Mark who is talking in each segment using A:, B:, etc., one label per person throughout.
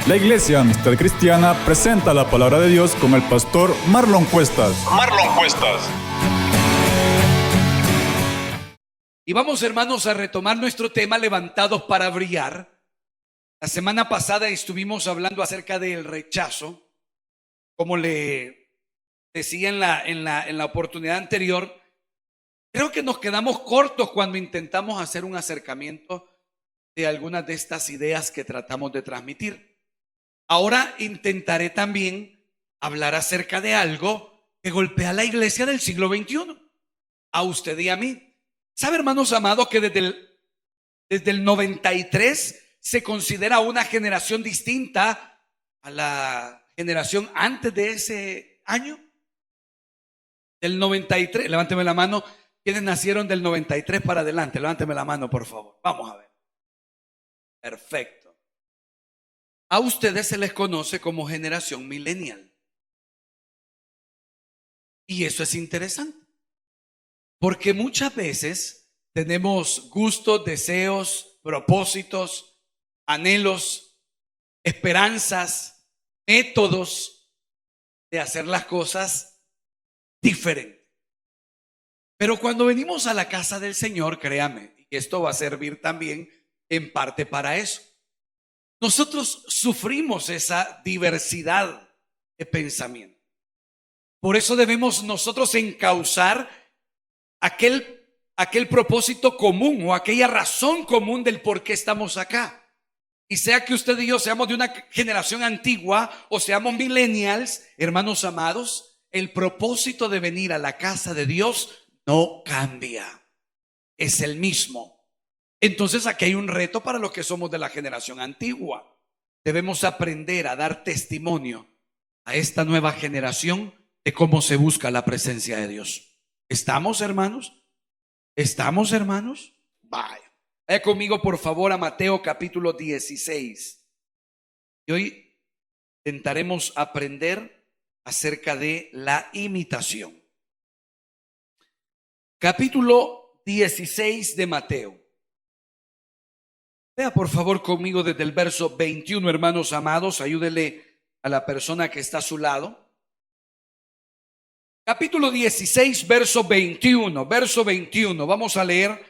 A: La Iglesia Amistad Cristiana presenta la palabra de Dios con el pastor Marlon Cuestas.
B: Y vamos, hermanos, a retomar nuestro tema, levantados para brillar. La semana pasada estuvimos hablando acerca del rechazo. Como le decía en la oportunidad anterior, creo que nos quedamos cortos cuando intentamos hacer un acercamiento de algunas de estas ideas que tratamos de transmitir. Ahora intentaré también hablar acerca de algo que golpea a la iglesia del siglo XXI, a usted y a mí. ¿Sabe, hermanos amados, que desde el 93 se considera una generación distinta a la generación antes de ese año? Del 93, levánteme la mano. ¿Quiénes nacieron del 93 para adelante? Levánteme la mano, por favor. Vamos a ver. Perfecto. A ustedes se les conoce como generación millennial. Y eso es interesante, porque muchas veces tenemos gustos, deseos, propósitos, anhelos, esperanzas, métodos de hacer las cosas diferentes. Pero cuando venimos a la casa del Señor, créame, y esto va a servir también en parte para eso, nosotros sufrimos esa diversidad de pensamiento. Por eso debemos nosotros encauzar aquel propósito común o aquella razón común del por qué estamos acá. Y sea que usted y yo seamos de una generación antigua o seamos millennials, hermanos amados, el propósito de venir a la casa de Dios no cambia. Es el mismo. Entonces aquí hay un reto para los que somos de la generación antigua. Debemos aprender a dar testimonio a esta nueva generación de cómo se busca la presencia de Dios. ¿Estamos, hermanos? ¿Estamos, hermanos? Vaya conmigo, por favor, a Mateo capítulo 16. Y hoy intentaremos aprender acerca de la imitación. Capítulo 16 de Mateo. Vea por favor conmigo desde el verso 21, hermanos amados, ayúdele a la persona que está a su lado. Capítulo 16, verso 21, vamos a leer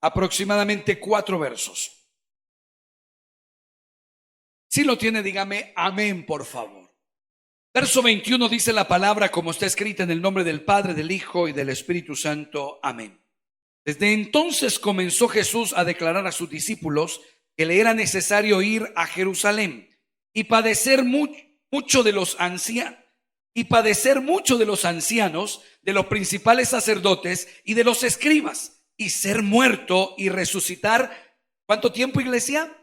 B: aproximadamente 4 versos. Si lo tiene, dígame amén, por favor. Verso 21 dice la palabra como está escrita en el nombre del Padre, del Hijo y del Espíritu Santo. Amén. Desde entonces comenzó Jesús a declarar a sus discípulos que le era necesario ir a Jerusalén y padecer mucho de los ancianos, de los principales sacerdotes y de los escribas, y ser muerto y resucitar. ¿Cuánto tiempo, iglesia?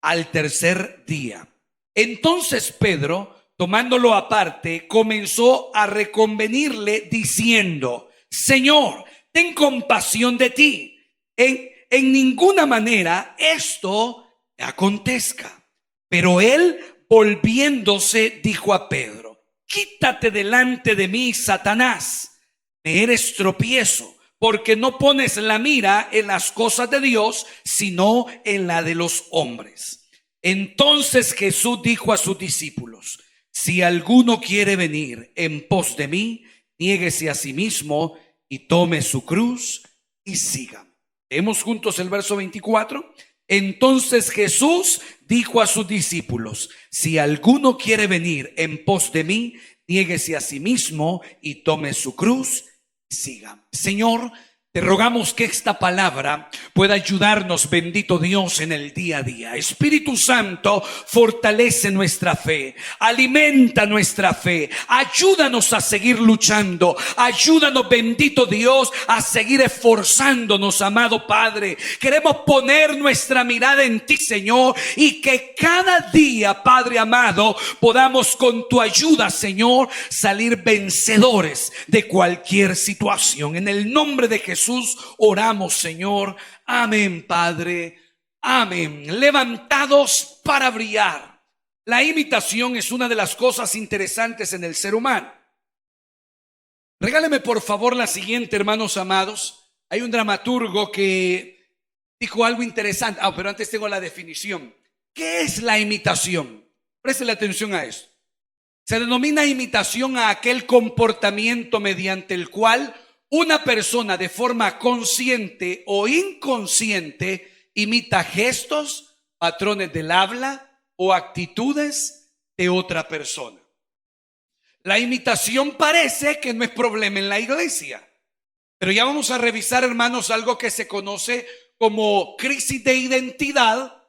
B: Al tercer día. Entonces Pedro, tomándolo aparte, comenzó a reconvenirle diciendo: Señor, ten compasión de ti. En ninguna manera esto te acontezca. Pero él, volviéndose, dijo a Pedro: Quítate delante de mí, Satanás. Me eres tropiezo, porque no pones la mira en las cosas de Dios, sino en la de los hombres. Entonces Jesús dijo a sus discípulos: Si alguno quiere venir en pos de mí, niéguese a sí mismo y tome su cruz y sígame. Leemos juntos el verso 24. Entonces Jesús dijo a sus discípulos: Si alguno quiere venir en pos de mí, niéguese a sí mismo y tome su cruz y sígame. Señor, te rogamos que esta palabra pueda ayudarnos, bendito Dios, en el día a día. Espíritu Santo, fortalece nuestra fe, alimenta nuestra fe, ayúdanos a seguir luchando, ayúdanos, bendito Dios, a seguir esforzándonos, amado Padre. Queremos poner nuestra mirada en ti, Señor, y que cada día, Padre amado, podamos con tu ayuda, Señor, salir vencedores de cualquier situación. En el nombre de Jesús oramos, Señor. Amén, Padre. Amén. Levantados para brillar. La imitación es una de las cosas interesantes en el ser humano. Regáleme por favor la siguiente, hermanos amados. Hay un dramaturgo que dijo algo interesante. Pero antes tengo la definición. ¿Qué es la imitación? Préstele atención a esto. Se denomina imitación a aquel comportamiento mediante el cual una persona de forma consciente o inconsciente imita gestos, patrones del habla o actitudes de otra persona. La imitación parece que no es problema en la iglesia, pero ya vamos a revisar, hermanos, algo que se conoce como crisis de identidad.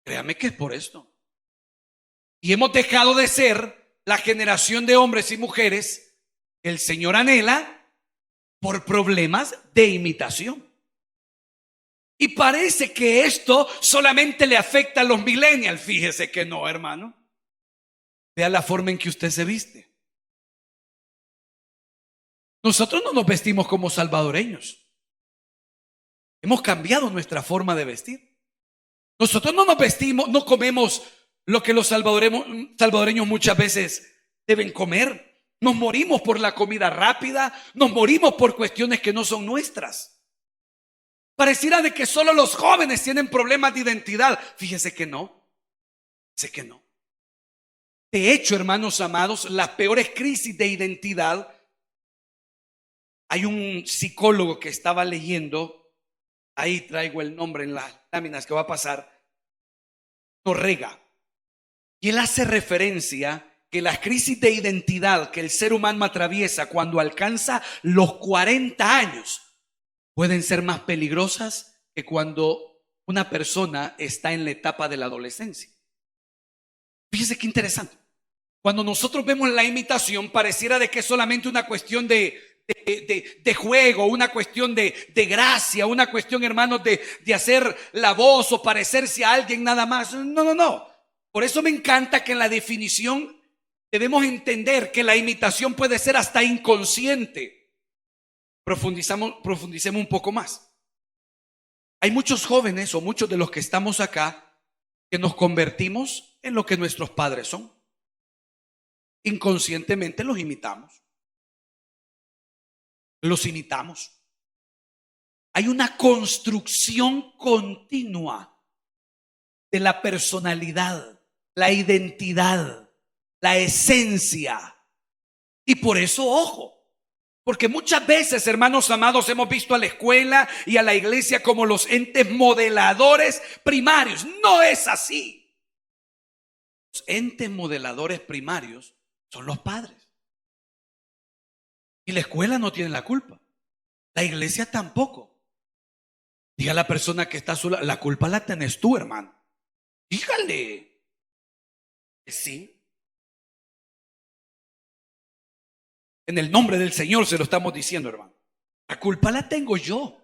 B: Créame que es por esto. Y hemos dejado de ser la generación de hombres y mujeres que el Señor anhela por problemas de imitación. Y parece que esto solamente le afecta a los millennials. Fíjese que no, hermano. Vea la forma en que usted se viste. Nosotros no nos vestimos como salvadoreños. Hemos cambiado nuestra forma de vestir. Nosotros no nos vestimos, no comemos lo que los salvadoreños muchas veces deben comer. Nos morimos por la comida rápida, nos morimos por cuestiones que no son nuestras. Pareciera de que solo los jóvenes tienen problemas de identidad. Fíjese que no. Sé que no. De hecho, hermanos amados, las peores crisis de identidad. Hay un psicólogo que estaba leyendo, ahí traigo el nombre en las láminas que va a pasar, Torrega. Y él hace referencia que las crisis de identidad que el ser humano atraviesa cuando alcanza los 40 años pueden ser más peligrosas que cuando una persona está en la etapa de la adolescencia. Fíjese qué interesante. Cuando nosotros vemos la imitación, pareciera de que es solamente una cuestión de juego, una cuestión de gracia, una cuestión, hermanos, de hacer la voz o parecerse a alguien nada más. No. Por eso me encanta que en la definición debemos entender que la imitación puede ser hasta inconsciente. Profundicemos un poco más. Hay muchos jóvenes o muchos de los que estamos acá que nos convertimos en lo que nuestros padres son. Inconscientemente los imitamos. Los imitamos. Hay una construcción continua de la personalidad, la identidad, la esencia. Y por eso, ojo, porque muchas veces, hermanos amados, hemos visto a la escuela y a la iglesia como los entes modeladores primarios. No es así. Los entes modeladores primarios son los padres. Y la escuela no tiene la culpa. La iglesia tampoco. Diga a la persona que está sola, la culpa la tenés tú, hermano. Dígale. Sí. En el nombre del Señor se lo estamos diciendo, hermano. La culpa la tengo yo.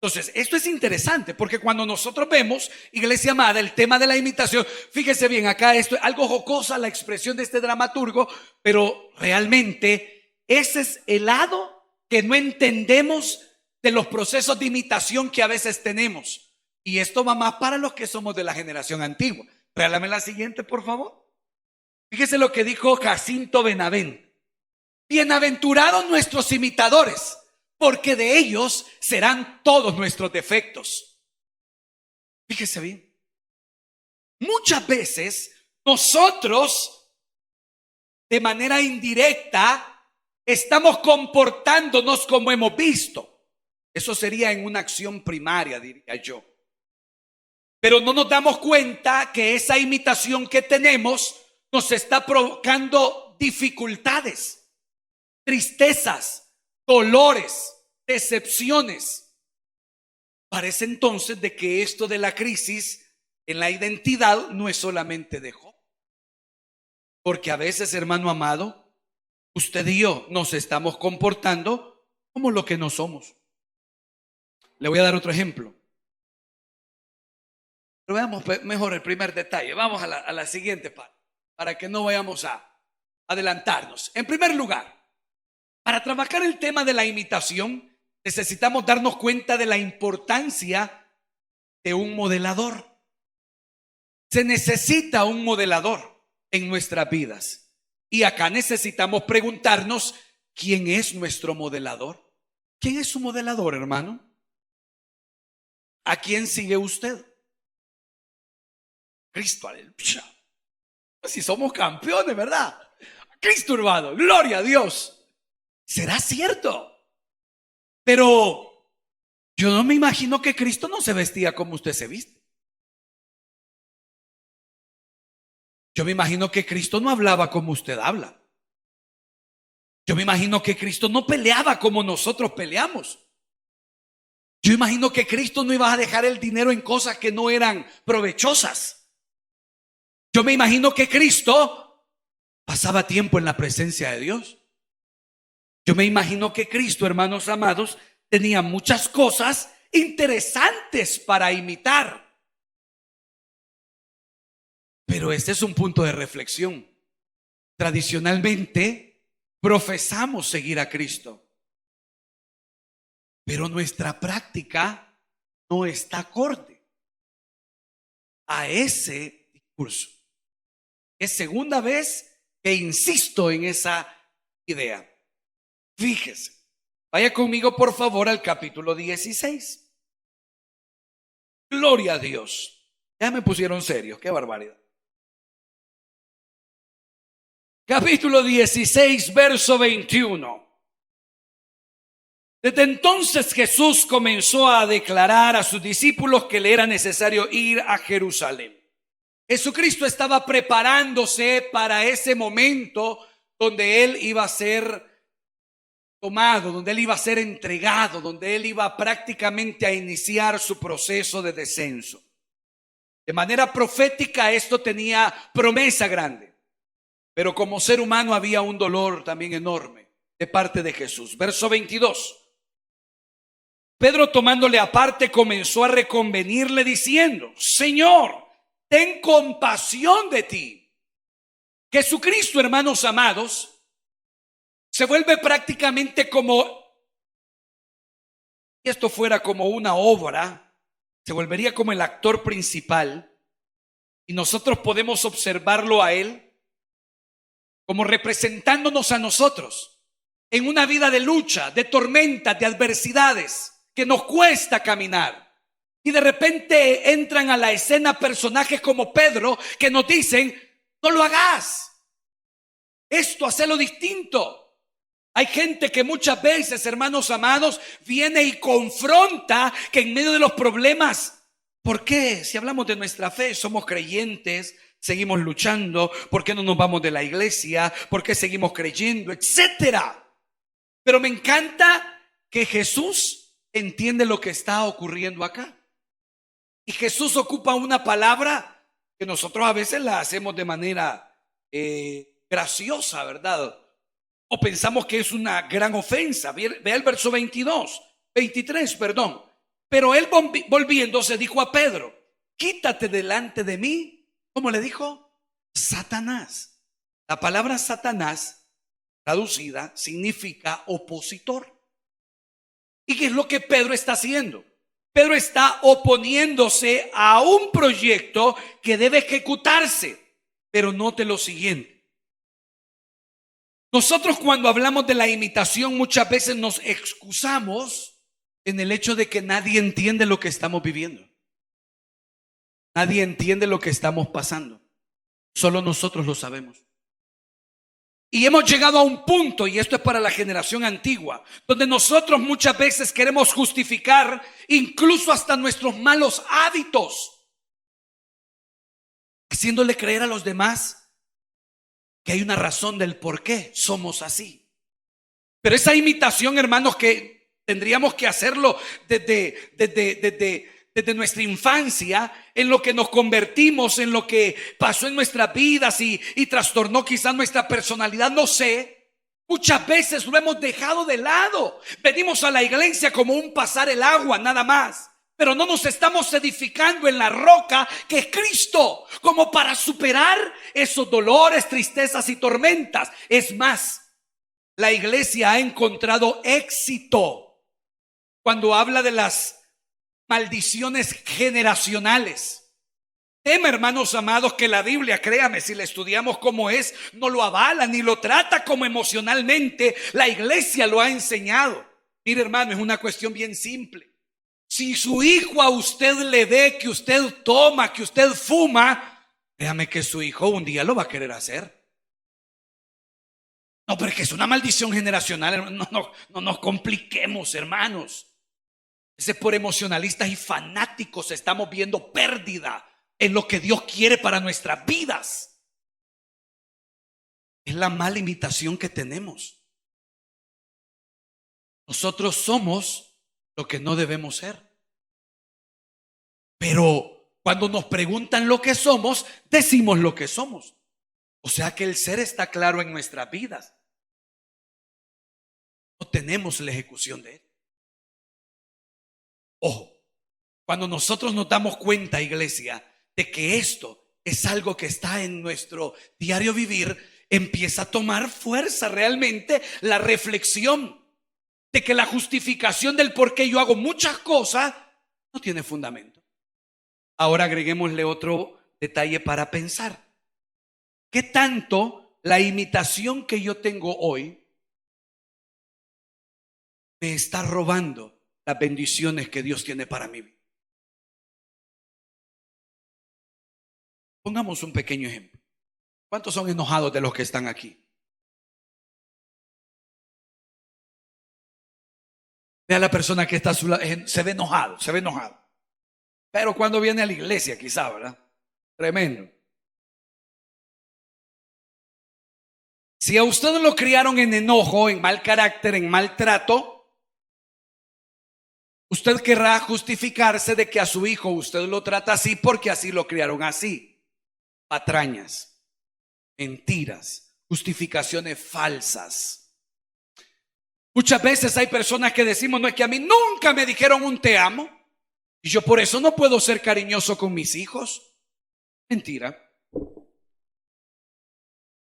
B: Entonces, esto es interesante porque cuando nosotros vemos, iglesia amada, el tema de la imitación, fíjese bien, acá esto es algo jocosa la expresión de este dramaturgo, pero realmente ese es el lado que no entendemos de los procesos de imitación que a veces tenemos. Y esto va más para los que somos de la generación antigua. Regálame la siguiente, por favor. Fíjese lo que dijo Jacinto Benavente. Bienaventurados nuestros imitadores, porque de ellos serán todos nuestros defectos. Fíjese bien. Muchas veces nosotros, de manera indirecta, estamos comportándonos como hemos visto. Eso sería en una acción primaria, diría yo. Pero no nos damos cuenta que esa imitación que tenemos nos está provocando dificultades, tristezas, dolores, decepciones. Parece entonces de que esto de la crisis en la identidad no es solamente de Job. Porque a veces, hermano amado, usted y yo nos estamos comportando como lo que no somos. Le voy a dar otro ejemplo. Pero veamos mejor el primer detalle. Vamos a la siguiente parte, para que no vayamos a adelantarnos. En primer lugar, para trabajar el tema de la imitación, necesitamos darnos cuenta de la importancia de un modelador. Se necesita un modelador en nuestras vidas. Y acá necesitamos preguntarnos, ¿quién es nuestro modelador? ¿Quién es su modelador, hermano? ¿A quién sigue usted? Cristo, aleluya. Si somos campeones, ¿verdad? Cristo, hermano, gloria a Dios. ¿Será cierto? Pero yo no me imagino que Cristo no se vestía como usted se viste. Yo me imagino que Cristo no hablaba como usted habla. Yo me imagino que Cristo no peleaba como nosotros peleamos. Yo imagino que Cristo no iba a dejar el dinero en cosas que no eran provechosas. Yo me imagino que Cristo pasaba tiempo en la presencia de Dios. Yo me imagino que Cristo, hermanos amados, tenía muchas cosas interesantes para imitar. Pero este es un punto de reflexión. Tradicionalmente profesamos seguir a Cristo, pero nuestra práctica no está acorde a ese discurso. Es segunda vez que insisto en esa idea. Fíjese, vaya conmigo por favor al capítulo 16. Gloria a Dios. Ya me pusieron serios, qué barbaridad. Capítulo 16, verso 21. Desde entonces Jesús comenzó a declarar a sus discípulos que le era necesario ir a Jerusalén. Jesucristo estaba preparándose para ese momento donde Él iba a ser tomado, donde Él iba a ser entregado, donde Él iba prácticamente a iniciar su proceso de descenso. De manera profética esto tenía promesa grande. Pero como ser humano había un dolor también enorme de parte de Jesús. Verso 22. Pedro, tomándole aparte, comenzó a reconvenirle diciendo: Señor, ten compasión de ti. Jesucristo, hermanos amados, se vuelve prácticamente como, si esto fuera como una obra, se volvería como el actor principal, y nosotros podemos observarlo a Él como representándonos a nosotros en una vida de lucha, de tormentas, de adversidades que nos cuesta caminar. Y de repente entran a la escena personajes como Pedro que nos dicen: no lo hagas, esto hacelo distinto. Hay gente que muchas veces, hermanos amados, viene y confronta que en medio de los problemas, ¿por qué? Si hablamos de nuestra fe, somos creyentes, seguimos luchando, ¿por qué no nos vamos de la iglesia? ¿Por qué seguimos creyendo? Etcétera. Pero me encanta que Jesús entiende lo que está ocurriendo acá. Y Jesús ocupa una palabra que nosotros a veces la hacemos de manera graciosa, ¿verdad? O pensamos que es una gran ofensa. Vea el verso 23, perdón. Pero él volviéndose dijo a Pedro: quítate delante de mí. ¿Cómo le dijo? Satanás. La palabra Satanás, traducida, significa opositor. ¿Y qué es lo que Pedro está haciendo? Pedro está oponiéndose a un proyecto que debe ejecutarse. Pero note lo siguiente. Nosotros cuando hablamos de la imitación muchas veces nos excusamos en el hecho de que nadie entiende lo que estamos viviendo. Nadie entiende lo que estamos pasando. Solo nosotros lo sabemos. Y hemos llegado a un punto, y esto es para la generación antigua, donde nosotros muchas veces queremos justificar incluso hasta nuestros malos hábitos, haciéndole creer a los demás que hay una razón del por qué somos así. Pero esa imitación, hermanos, que tendríamos que hacerlo desde nuestra infancia, en lo que nos convertimos, en lo que pasó en nuestras vidas y trastornó quizás nuestra personalidad, no sé. Muchas veces lo hemos dejado de lado. Venimos a la iglesia como un pasar el agua, nada más. Pero no nos estamos edificando en la roca que es Cristo, como para superar esos dolores, tristezas y tormentas. Es más, la iglesia ha encontrado éxito cuando habla de las maldiciones generacionales. Tema, hermanos amados, que la Biblia, créame, si la estudiamos como es, no lo avala ni lo trata como emocionalmente. La iglesia lo ha enseñado. Mire, hermano, es una cuestión bien simple. Si su hijo a usted le ve que usted toma, que usted fuma, créame que su hijo un día lo va a querer hacer. No, porque es una maldición generacional, hermano. No nos compliquemos, hermanos. Ese por emocionalistas y fanáticos estamos viendo pérdida en lo que Dios quiere para nuestras vidas. Es la mala imitación que tenemos. Nosotros somos lo que no debemos ser. Pero cuando nos preguntan lo que somos, decimos lo que somos. O sea que el ser está claro en nuestras vidas. No tenemos la ejecución de él. Ojo, cuando nosotros nos damos cuenta, iglesia, de que esto es algo que está en nuestro diario vivir, empieza a tomar fuerza realmente la reflexión de que la justificación del por qué yo hago muchas cosas no tiene fundamento. Ahora agreguémosle otro detalle para pensar. ¿Qué tanto la imitación que yo tengo hoy me está robando las bendiciones que Dios tiene para mí? Pongamos un pequeño ejemplo. ¿Cuántos son enojados de los que están aquí? Ve a la persona que está a su lado, se ve enojado, se ve enojado. Pero cuando viene a la iglesia, quizá, ¿verdad? Tremendo. Si a usted lo criaron en enojo, en mal carácter, en maltrato, usted querrá justificarse de que a su hijo usted lo trata así porque así lo criaron así. Patrañas, mentiras, justificaciones falsas. Muchas veces hay personas que decimos, no, es que a mí nunca me dijeron un te amo y yo por eso no puedo ser cariñoso con mis hijos. Mentira.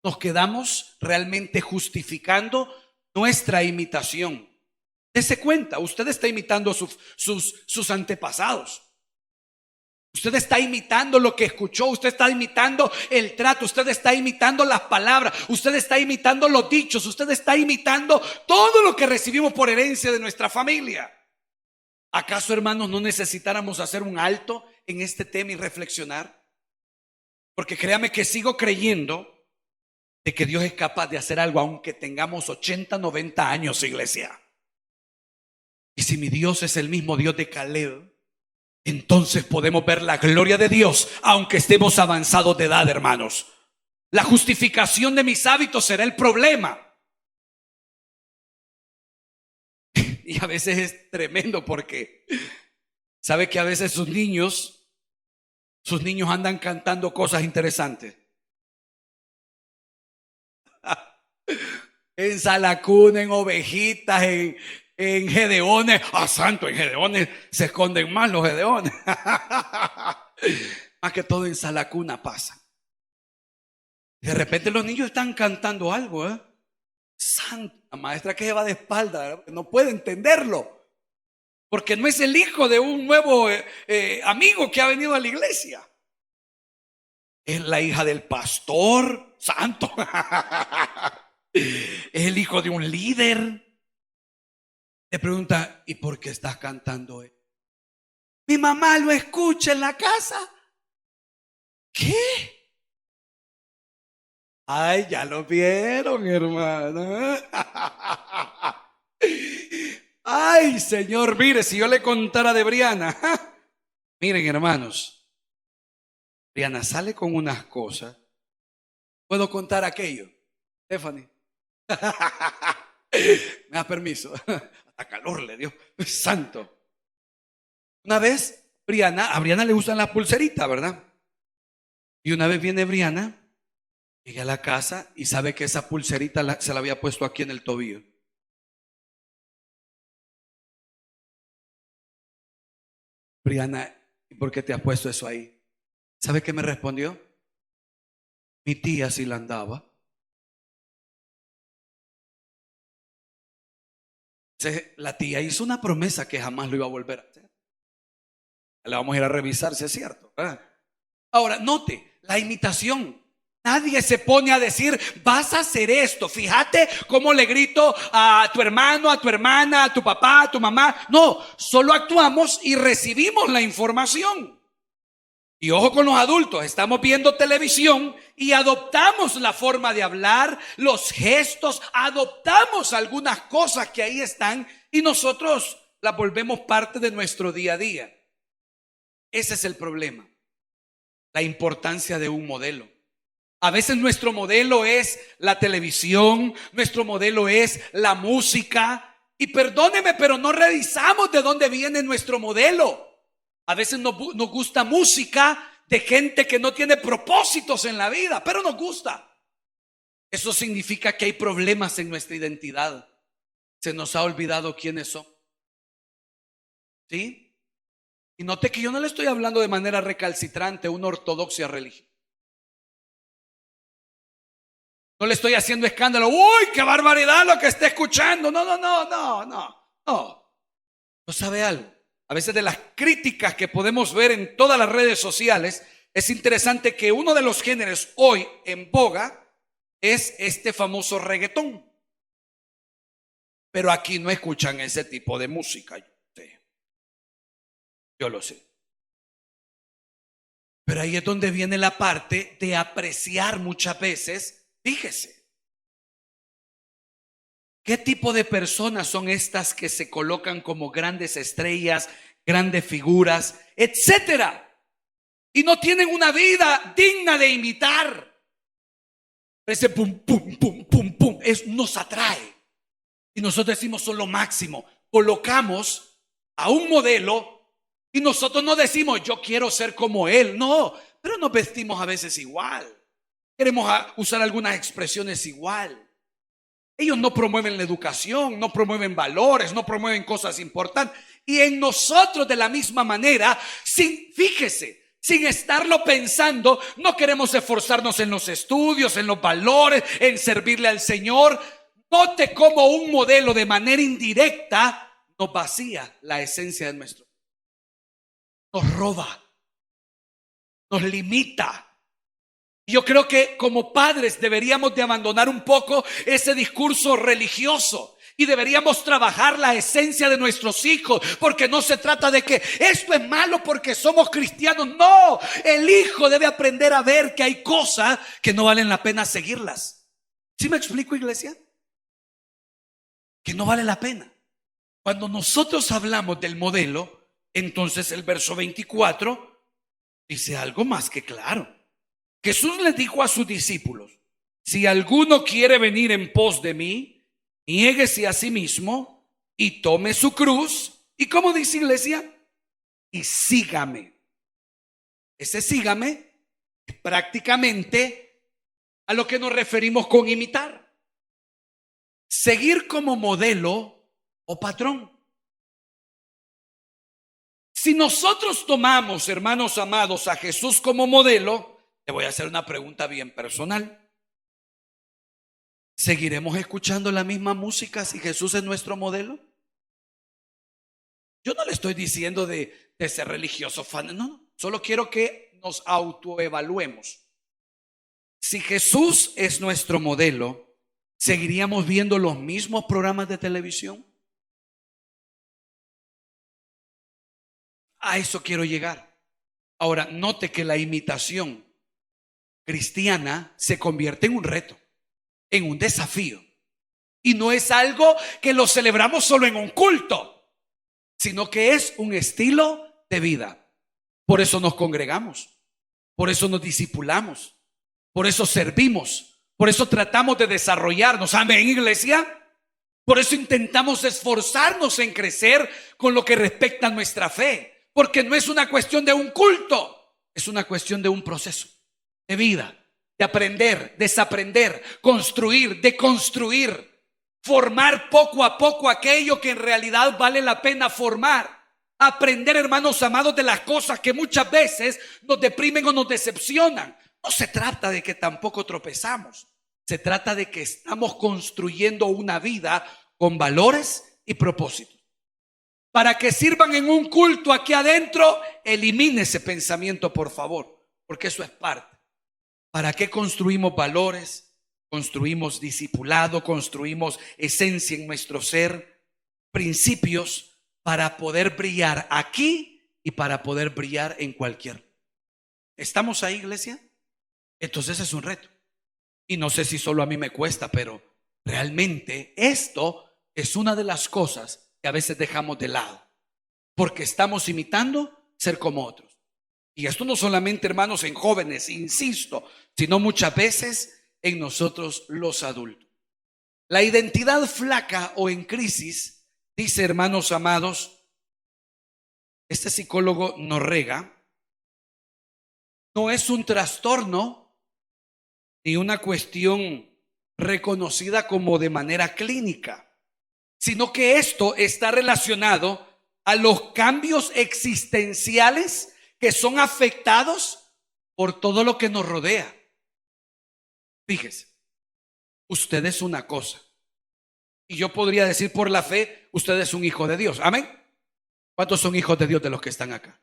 B: Nos quedamos realmente justificando nuestra imitación. Dese cuenta, usted está imitando sus antepasados. Usted está imitando lo que escuchó, usted está imitando el trato, usted está imitando las palabras, usted está imitando los dichos, usted está imitando todo lo que recibimos por herencia de nuestra familia. ¿Acaso, hermanos, no necesitáramos hacer un alto en este tema y reflexionar? Porque créame que sigo creyendo de que Dios es capaz de hacer algo aunque tengamos 80, 90 años, iglesia. Y si mi Dios es el mismo Dios de Caleb, entonces podemos ver la gloria de Dios aunque estemos avanzados de edad, hermanos. La justificación de mis hábitos será el problema. Y a veces es tremendo porque sabe que a veces sus niños andan cantando cosas interesantes. En Salacuna, en ovejitas, en gedeones. Santo, en gedeones se esconden más los gedeones. Más que todo en Salacuna pasa. De repente los niños están cantando algo, Santo, la maestra que se va de espalda, no puede entenderlo, porque no es el hijo de un nuevo amigo que ha venido a la iglesia. Es la hija del pastor. Santo. Es el hijo de un líder. Le pregunta, ¿y por qué estás cantando? Mi mamá lo escucha en la casa. ¿Qué? Ay, ya lo vieron, hermano. Ay, Señor, mire, si yo le contara de Briana. Miren, hermanos, Briana sale con unas cosas. ¿Puedo contar aquello, Stephanie? Me da permiso. Hasta calor le dio. Santo. Una vez a Briana le gustan las pulseritas, ¿verdad? Y una vez viene Briana, llega a la casa y sabe que esa pulserita se la había puesto aquí en el tobillo. Briana, ¿y por qué te has puesto eso ahí? ¿Sabe qué me respondió? Mi tía sí la andaba. La tía hizo una promesa que jamás lo iba a volver a hacer. Le vamos a ir a revisar si es cierto, ¿verdad? Ahora, note, la imitación. Nadie se pone a decir, vas a hacer esto. Fíjate cómo le grito a tu hermano, a tu hermana, a tu papá, a tu mamá. No, solo actuamos y recibimos la información. Y ojo con los adultos, estamos viendo televisión y adoptamos la forma de hablar, los gestos, adoptamos algunas cosas que ahí están y nosotros las volvemos parte de nuestro día a día. Ese es el problema, la importancia de un modelo. A veces nuestro modelo es la televisión, nuestro modelo es la música. Y perdóneme, pero no revisamos de dónde viene nuestro modelo. A veces nos gusta música de gente que no tiene propósitos en la vida, pero nos gusta. Eso significa que hay problemas en nuestra identidad. Se nos ha olvidado quiénes son. ¿Sí? Y note que yo no le estoy hablando de manera recalcitrante a una ortodoxia religiosa. No le estoy haciendo escándalo. ¡Uy, qué barbaridad lo que está escuchando! No. ¿No sabe algo? A veces de las críticas que podemos ver en todas las redes sociales, es interesante que uno de los géneros hoy en boga es este famoso reggaetón. Pero aquí no escuchan ese tipo de música. Yo lo sé. Pero ahí es donde viene la parte de apreciar muchas veces. Fíjese, ¿qué tipo de personas son estas que se colocan como grandes estrellas, grandes figuras, etcétera? Y no tienen una vida digna de imitar. Ese pum, pum, pum, pum, pum, nos atrae. Y nosotros decimos son lo máximo. Colocamos a un modelo y nosotros no decimos yo quiero ser como él. No, pero nos vestimos a veces igual. Queremos usar algunas expresiones igual. Ellos no promueven la educación, no promueven valores, no promueven cosas importantes. Y en nosotros de la misma manera, fíjese, sin estarlo pensando, no queremos esforzarnos en los estudios, en los valores, en servirle al Señor. Note cómo un modelo de manera indirecta nos vacía la esencia de nuestro. Nos roba, nos limita. Yo creo que como padres deberíamos de abandonar un poco ese discurso religioso y deberíamos trabajar la esencia de nuestros hijos, porque no se trata de que esto es malo porque somos cristianos. No, el hijo debe aprender a ver que hay cosas que no valen la pena seguirlas. ¿Sí me explico, iglesia? Que no vale la pena. Cuando nosotros hablamos del modelo, entonces el verso 24 dice algo más que claro. Jesús les dijo a sus discípulos: si alguno quiere venir en pos de mí, niéguese a sí mismo y tome su cruz. ¿Y cómo dice, iglesia? Y sígame. Ese sígame es prácticamente a lo que nos referimos con imitar. Seguir como modelo o patrón. Si nosotros tomamos, hermanos amados, a Jesús como modelo, te voy a hacer una pregunta bien personal. ¿Seguiremos escuchando la misma música si Jesús es nuestro modelo? Yo no le estoy diciendo de ser religioso, no. Solo quiero que nos autoevaluemos. Si Jesús es nuestro modelo, ¿seguiríamos viendo los mismos programas de televisión? A eso quiero llegar. Ahora, note que la imitación cristiana se convierte en un reto, en un desafío. Y no es algo que lo celebramos solo en un culto, sino que es un estilo de vida. Por eso nos congregamos, por eso nos discipulamos, por eso servimos, por eso tratamos de desarrollarnos. Amén, iglesia. Por eso intentamos esforzarnos en crecer con lo que respecta a nuestra fe, porque no es una cuestión de un culto, es una cuestión de un proceso de vida, de aprender, desaprender, construir, deconstruir, formar poco a poco aquello que en realidad vale la pena formar. Aprender, hermanos amados, de las cosas que muchas veces nos deprimen o nos decepcionan. No se trata de que tampoco tropezamos. Se trata de que estamos construyendo una vida con valores y propósitos. Para que sirvan en un culto aquí adentro, elimine ese pensamiento, por favor, porque eso es parte. ¿Para qué construimos valores? Construimos discipulado, construimos esencia en nuestro ser, principios para poder brillar aquí y para poder brillar en cualquier. ¿Estamos ahí, iglesia? Entonces es un reto. Y no sé si solo a mí me cuesta, pero realmente esto es una de las cosas que a veces dejamos de lado, porque estamos imitando ser como otros. Y esto no solamente, hermanos, en jóvenes, insisto, sino muchas veces en nosotros los adultos. La identidad flaca o en crisis, dice, hermanos amados, este psicólogo Norrega, no es un trastorno ni una cuestión reconocida como de manera clínica, sino que esto está relacionado a los cambios existenciales que son afectados por todo lo que nos rodea. Fíjese, usted es una cosa, y yo podría decir por la fe, usted es un hijo de Dios. Amén. ¿Cuántos son hijos de Dios de los que están acá?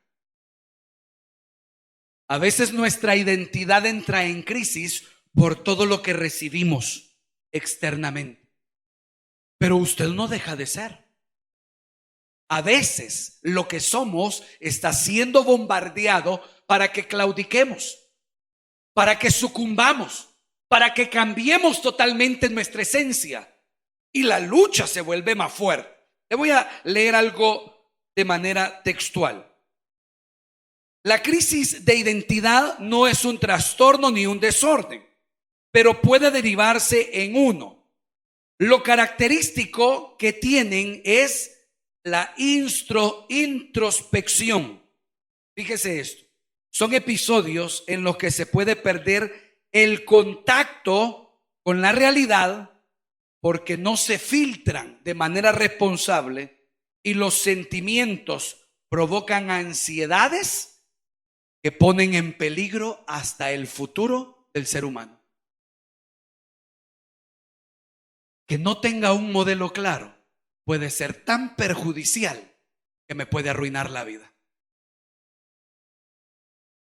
B: A veces nuestra identidad entra en crisis por todo lo que recibimos externamente, pero usted no deja de ser. A veces lo que somos está siendo bombardeado para que claudiquemos, para que sucumbamos, para que cambiemos totalmente nuestra esencia, y la lucha se vuelve más fuerte. Le voy a leer algo de manera textual. La crisis de identidad no es un trastorno ni un desorden, pero puede derivarse en uno. Lo característico que tienen es la introspección. Fíjese esto. Son episodios en los que se puede perder el contacto con la realidad porque no se filtran de manera responsable y los sentimientos provocan ansiedades que ponen en peligro hasta el futuro del ser humano. Que no tenga un modelo claro puede ser tan perjudicial que me puede arruinar la vida.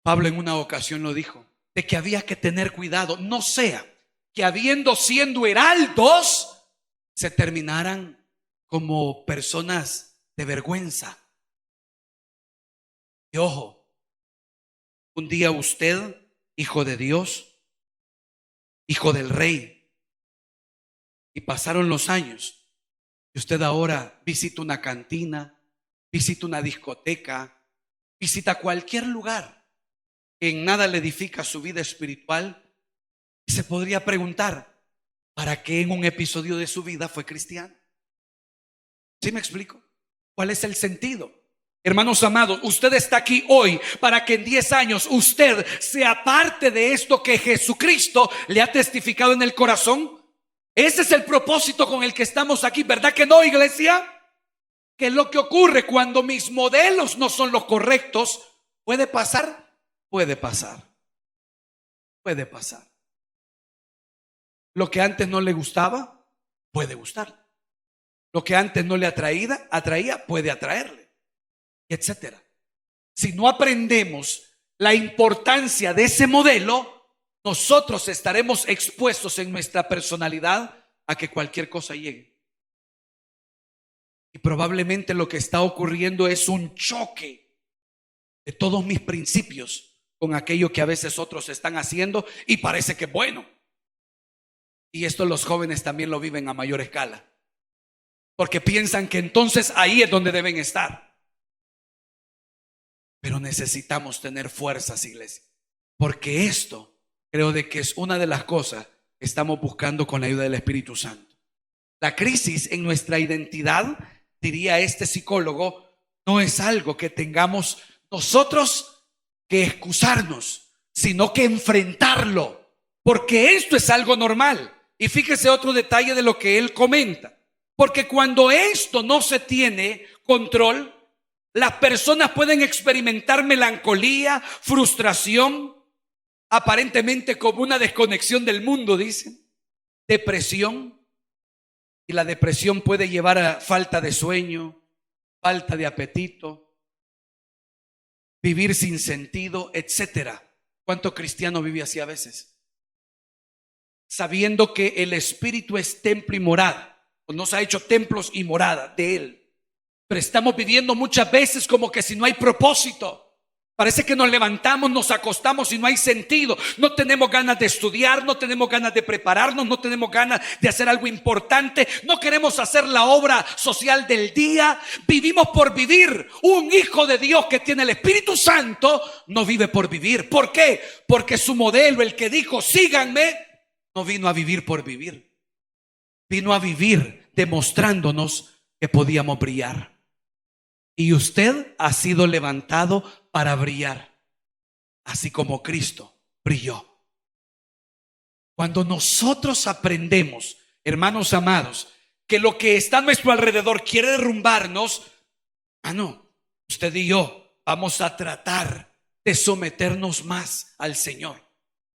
B: Pablo en una ocasión lo dijo, de que había que tener cuidado, no sea que siendo heraldos, se terminaran como personas de vergüenza. Y ojo, un día usted, hijo de Dios, hijo del Rey, y pasaron los años, y usted ahora visita una cantina, visita una discoteca, visita cualquier lugar que en nada le edifica su vida espiritual, y se podría preguntar, ¿para qué en un episodio de su vida fue cristiano? ¿Sí me explico? ¿Cuál es el sentido? Hermanos amados, usted está aquí hoy para que en 10 años usted sea parte de esto que Jesucristo le ha testificado en el corazón. Ese es el propósito con el que estamos aquí, ¿verdad que no, iglesia? ¿Qué es lo que ocurre cuando mis modelos no son los correctos? ¿Puede pasar? Puede pasar. Puede pasar. Lo que antes no le gustaba, puede gustar. Lo que antes no le atraía, puede atraerle, etcétera. Si no aprendemos la importancia de ese modelo, nosotros estaremos expuestos en nuestra personalidad a que cualquier cosa llegue. Y probablemente lo que está ocurriendo es un choque de todos mis principios con aquello que a veces otros están haciendo y parece que es bueno. Y esto los jóvenes también lo viven a mayor escala, porque piensan que entonces ahí es donde deben estar. Pero necesitamos tener fuerzas, iglesia, porque esto creo de que es una de las cosas que estamos buscando con la ayuda del Espíritu Santo. La crisis en nuestra identidad, diría este psicólogo, no es algo que tengamos nosotros que excusarnos, sino que enfrentarlo, porque esto es algo normal. Y fíjese otro detalle de lo que él comenta, porque cuando esto no se tiene control, las personas pueden experimentar melancolía, frustración, aparentemente como una desconexión del mundo, dicen, depresión, y la depresión puede llevar a falta de sueño, falta de apetito, vivir sin sentido, etcétera. ¿Cuánto cristiano vive así a veces? Sabiendo que el Espíritu es templo y morada, pues nos ha hecho templos y morada de Él, pero estamos viviendo muchas veces como que si no hay propósito. Parece que nos levantamos, nos acostamos y no hay sentido. No tenemos ganas de estudiar, no tenemos ganas de prepararnos, no tenemos ganas de hacer algo importante. No queremos hacer la obra social del día. Vivimos por vivir. Un hijo de Dios que tiene el Espíritu Santo no vive por vivir. ¿Por qué? Porque su modelo, el que dijo síganme, no vino a vivir por vivir. Vino a vivir demostrándonos que podíamos brillar. Y usted ha sido levantado para brillar, así como Cristo brilló. Cuando nosotros aprendemos, hermanos amados, que lo que está a nuestro alrededor quiere derrumbarnos, usted y yo vamos a tratar de someternos más al Señor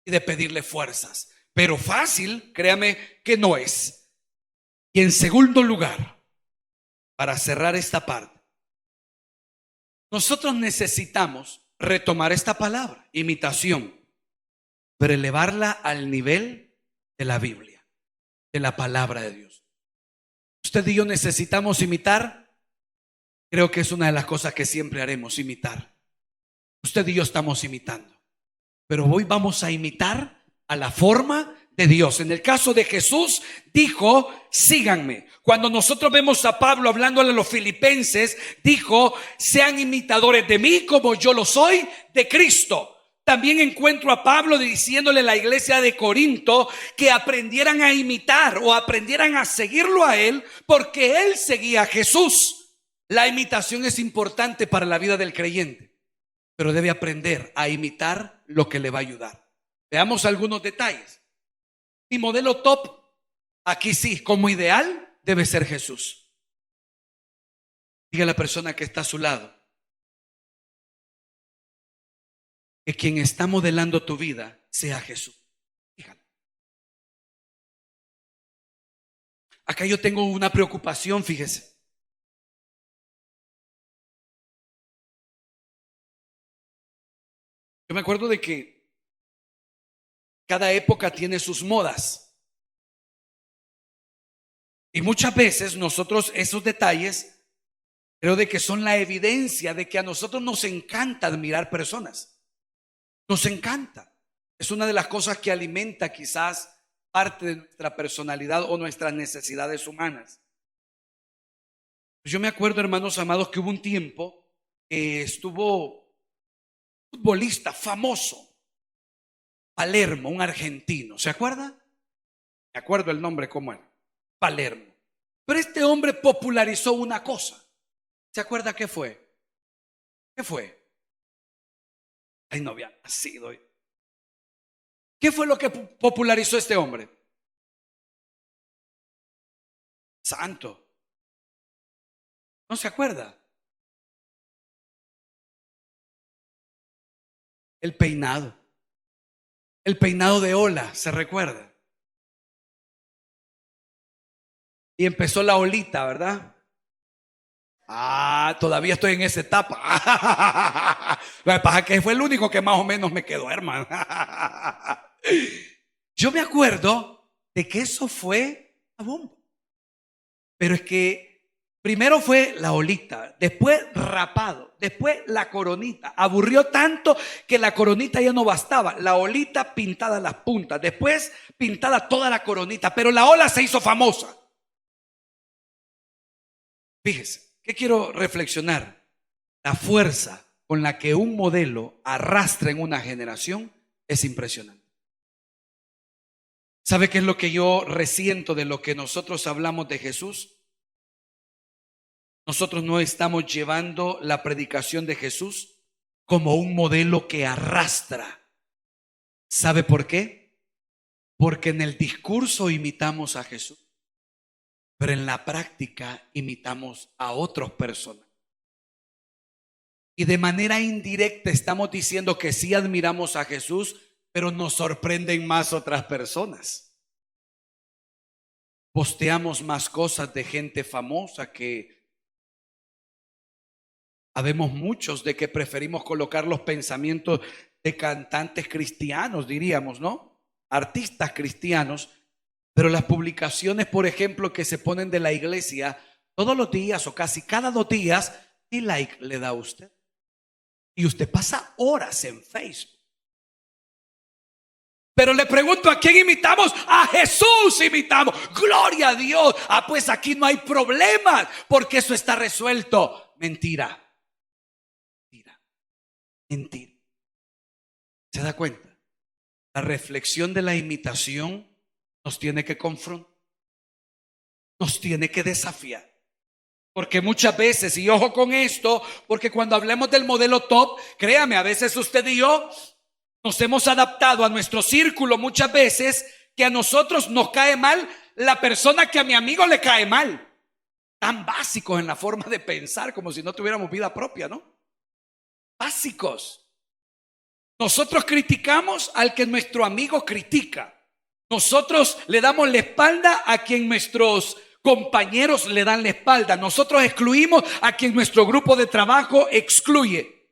B: y de pedirle fuerzas. Pero fácil, créame que no es. Y en segundo lugar, para cerrar esta parte, nosotros necesitamos retomar esta palabra, imitación, pero elevarla al nivel de la Biblia, de la palabra de Dios. Usted y yo necesitamos imitar. Creo que es una de las cosas que siempre haremos, imitar. Usted y yo estamos imitando, pero hoy vamos a imitar a la forma de Dios. En el caso de Jesús dijo, síganme. Cuando nosotros vemos a Pablo hablándole a los filipenses, dijo, sean imitadores de mí como yo lo soy de Cristo. También encuentro a Pablo diciéndole a la iglesia de Corinto que aprendieran a imitar o aprendieran a seguirlo a él, porque él seguía a Jesús. La imitación es importante para la vida del creyente, pero debe aprender a imitar lo que le va a ayudar. Veamos algunos detalles. Mi modelo top, aquí sí, como ideal, debe ser Jesús. Diga a la persona que está a su lado que quien está modelando tu vida sea Jesús. Dígalo. Acá yo tengo una preocupación, fíjese. Yo me acuerdo de que cada época tiene sus modas. Y muchas veces nosotros esos detalles creo de que son la evidencia de que a nosotros nos encanta admirar personas. Nos encanta. Es una de las cosas que alimenta quizás parte de nuestra personalidad o nuestras necesidades humanas. Yo me acuerdo, hermanos amados, que hubo un tiempo que estuvo un futbolista famoso, Palermo, un argentino. ¿Se acuerda? Me acuerdo el nombre cómo era. Palermo. Pero este hombre popularizó una cosa. ¿Se acuerda qué fue? ¿Qué fue? Ay, no había nacido. ¿Qué fue lo que popularizó este hombre? Santo. ¿No se acuerda? El peinado. El peinado de ola, ¿se recuerda? Y empezó la olita, ¿verdad? Todavía estoy en esa etapa. Lo que pasa es que fue el único que más o menos me quedó, hermano. Yo me acuerdo de que eso fue la bomba. Pero es que primero fue la olita, después rapado, después la coronita. Aburrió tanto que la coronita ya no bastaba. La olita pintada en las puntas, después pintada toda la coronita. Pero la ola se hizo famosa. Fíjese, ¿qué quiero reflexionar? La fuerza con la que un modelo arrastra en una generación es impresionante. ¿Sabe qué es lo que yo resiento de lo que nosotros hablamos de Jesús? Nosotros no estamos llevando la predicación de Jesús como un modelo que arrastra. ¿Sabe por qué? Porque en el discurso imitamos a Jesús, pero en la práctica imitamos a otras personas. Y de manera indirecta estamos diciendo que sí admiramos a Jesús, pero nos sorprenden más otras personas. Posteamos más cosas de gente famosa que habemos muchos de que preferimos colocar los pensamientos de cantantes cristianos, diríamos, ¿no? Artistas cristianos. Pero las publicaciones, por ejemplo, que se ponen de la iglesia todos los días o casi cada 2 días, ¿qué like le da a usted? Y usted pasa horas en Facebook. Pero le pregunto, ¿a quién imitamos? A Jesús imitamos. Gloria a Dios. Pues aquí no hay problemas porque eso está resuelto. Mentira. Mentira. Mentira. ¿Se da cuenta? La reflexión de la imitación nos tiene que confrontar. Nos tiene que desafiar. Porque muchas veces, y ojo con esto, porque cuando hablemos del modelo top, créame, a veces usted y yo nos hemos adaptado a nuestro círculo muchas veces que a nosotros nos cae mal la persona que a mi amigo le cae mal. Tan básicos en la forma de pensar, como si no tuviéramos vida propia, ¿no? Básicos. Nosotros criticamos al que nuestro amigo critica. Nosotros le damos la espalda a quien nuestros compañeros le dan la espalda. Nosotros excluimos a quien nuestro grupo de trabajo excluye.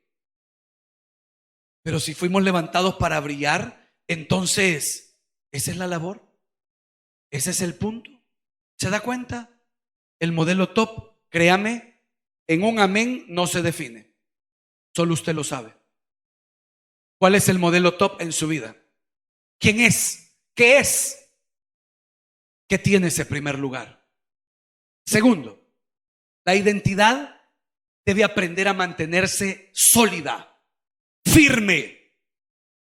B: Pero si fuimos levantados para brillar, entonces esa es la labor. Ese es el punto. ¿Se da cuenta? El modelo top, créame, en un amén no se define. Solo usted lo sabe. ¿Cuál es el modelo top en su vida? ¿Quién es? ¿Qué es? ¿Qué tiene ese primer lugar? Segundo, la identidad debe aprender a mantenerse sólida, firme.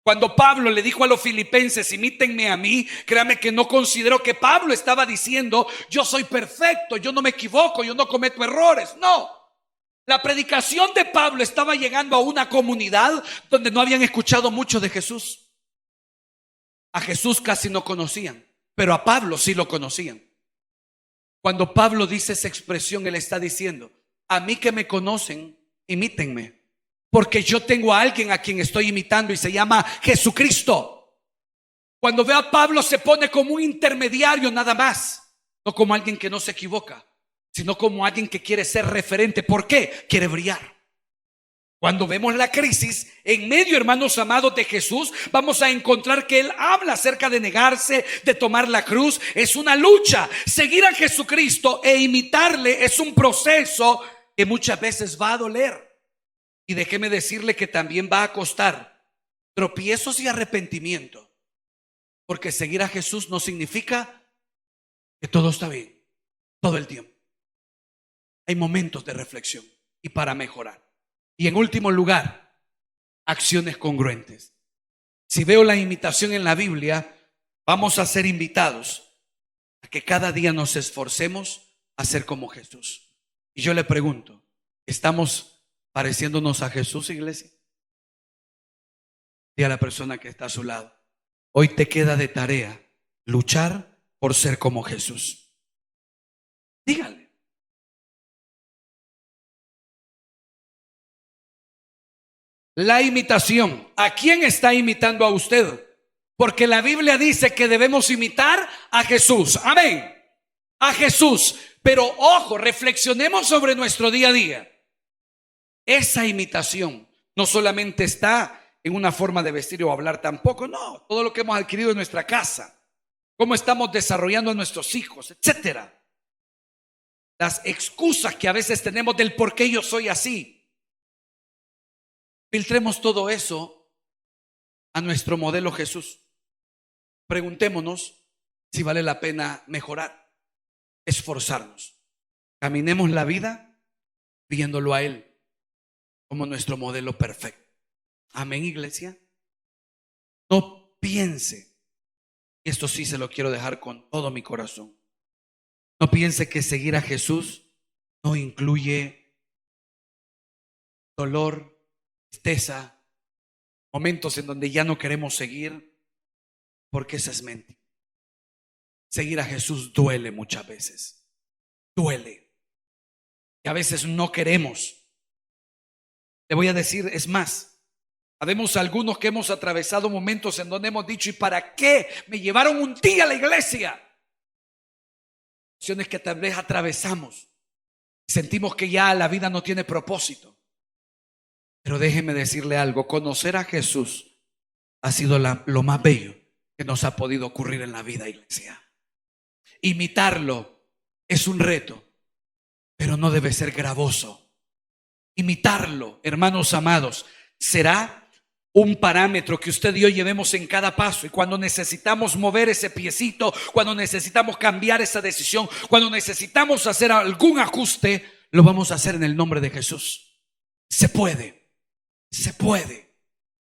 B: Cuando Pablo le dijo a los filipenses, imítenme a mí, créame que no considero que Pablo estaba diciendo, yo soy perfecto, yo no me equivoco, yo no cometo errores. No, la predicación de Pablo estaba llegando a una comunidad donde no habían escuchado mucho de Jesús. A Jesús casi no conocían, pero a Pablo sí lo conocían. Cuando Pablo dice esa expresión, él está diciendo, a mí que me conocen, imítenme. Porque yo tengo a alguien a quien estoy imitando y se llama Jesucristo. Cuando veo a Pablo se pone como un intermediario nada más. No como alguien que no se equivoca, sino como alguien que quiere ser referente. ¿Por qué? Quiere brillar. Cuando vemos la crisis, en medio, hermanos amados, de Jesús, vamos a encontrar que Él habla acerca de negarse, de tomar la cruz. Es una lucha. Seguir a Jesucristo e imitarle es un proceso que muchas veces va a doler. Y déjeme decirle que también va a costar tropiezos y arrepentimiento. Porque seguir a Jesús no significa que todo está bien todo el tiempo. Hay momentos de reflexión y para mejorar. Y en último lugar, acciones congruentes. Si veo la imitación en la Biblia, vamos a ser invitados a que cada día nos esforcemos a ser como Jesús. Y yo le pregunto, ¿estamos pareciéndonos a Jesús, iglesia? Y a la persona que está a su lado, hoy te queda de tarea luchar por ser como Jesús. Dígale. La imitación. ¿A quién está imitando a usted? Porque la Biblia dice que debemos imitar a Jesús. Amén. A Jesús. Pero ojo, reflexionemos sobre nuestro día a día. Esa imitación no solamente está en una forma de vestir o hablar tampoco. No, todo lo que hemos adquirido en nuestra casa. Cómo estamos desarrollando a nuestros hijos, etcétera. Las excusas que a veces tenemos del por qué yo soy así. Filtremos todo eso a nuestro modelo Jesús. Preguntémonos si vale la pena mejorar, esforzarnos. Caminemos la vida viéndolo a Él como nuestro modelo perfecto. Amén, iglesia. No piense, y esto sí se lo quiero dejar con todo mi corazón, no piense que seguir a Jesús no incluye dolor, tristeza, momentos en donde ya no queremos seguir, porque esa es mentira. Seguir a Jesús duele muchas veces. Duele. Y a veces no queremos. Le voy a decir, es más, habemos algunos que hemos atravesado momentos en donde hemos dicho, ¿y para qué me llevaron un día a la iglesia? Situaciones que tal vez atravesamos. Sentimos que ya la vida no tiene propósito. Pero déjeme decirle algo, conocer a Jesús ha sido lo más bello que nos ha podido ocurrir en la vida, iglesia. Imitarlo es un reto, pero no debe ser gravoso. Imitarlo, hermanos amados, será un parámetro que usted y yo llevemos en cada paso. Y cuando necesitamos mover ese piecito, cuando necesitamos cambiar esa decisión, cuando necesitamos hacer algún ajuste, lo vamos a hacer en el nombre de Jesús. Se puede, se puede.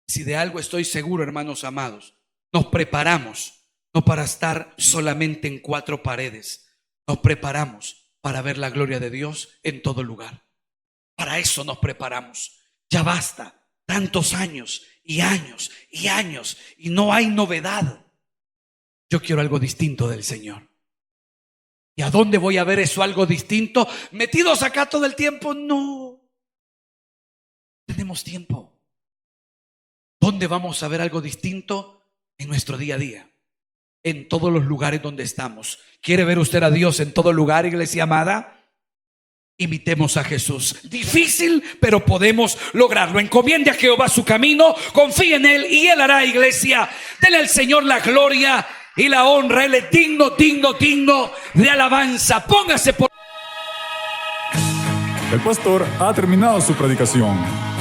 B: Si de algo estoy seguro, hermanos amados, nos preparamos no para estar solamente en cuatro paredes, nos preparamos para ver la gloria de Dios en todo lugar. Para eso nos preparamos. Ya basta, tantos años y años y años y no hay novedad. Yo quiero algo distinto del Señor. ¿Y a dónde voy a ver eso algo distinto? ¿Metidos acá todo el tiempo? No. Tenemos tiempo. ¿Dónde vamos a ver algo distinto? En nuestro día a día. En todos los lugares donde estamos. ¿Quiere ver usted a Dios en todo lugar, iglesia amada? Imitemos a Jesús. Difícil, pero podemos lograrlo. Encomiende a Jehová su camino, confíe en Él y Él hará, iglesia. Dele al Señor la gloria y la honra. Él es digno, digno, digno de alabanza. Póngase por...
A: El pastor ha terminado su predicación.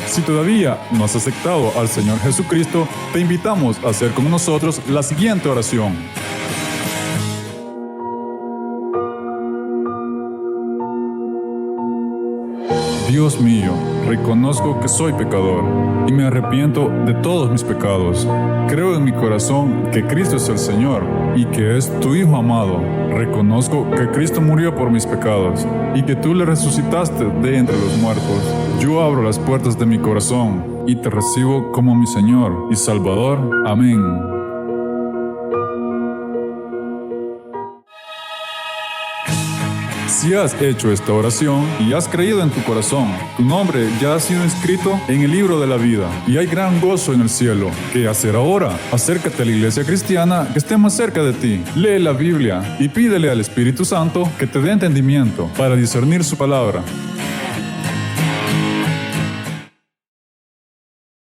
A: Si todavía no has aceptado al Señor Jesucristo, te invitamos a hacer con nosotros la siguiente oración. Dios mío, reconozco que soy pecador y me arrepiento de todos mis pecados. Creo en mi corazón que Cristo es el Señor y que es tu Hijo amado. Reconozco que Cristo murió por mis pecados y que tú le resucitaste de entre los muertos. Yo abro las puertas de mi corazón y te recibo como mi Señor y Salvador. Amén. Si has hecho esta oración y has creído en tu corazón, tu nombre ya ha sido inscrito en el libro de la vida y hay gran gozo en el cielo. ¿Qué hacer ahora? Acércate a la iglesia cristiana que esté más cerca de ti. Lee la Biblia y pídele al Espíritu Santo que te dé entendimiento para discernir su palabra.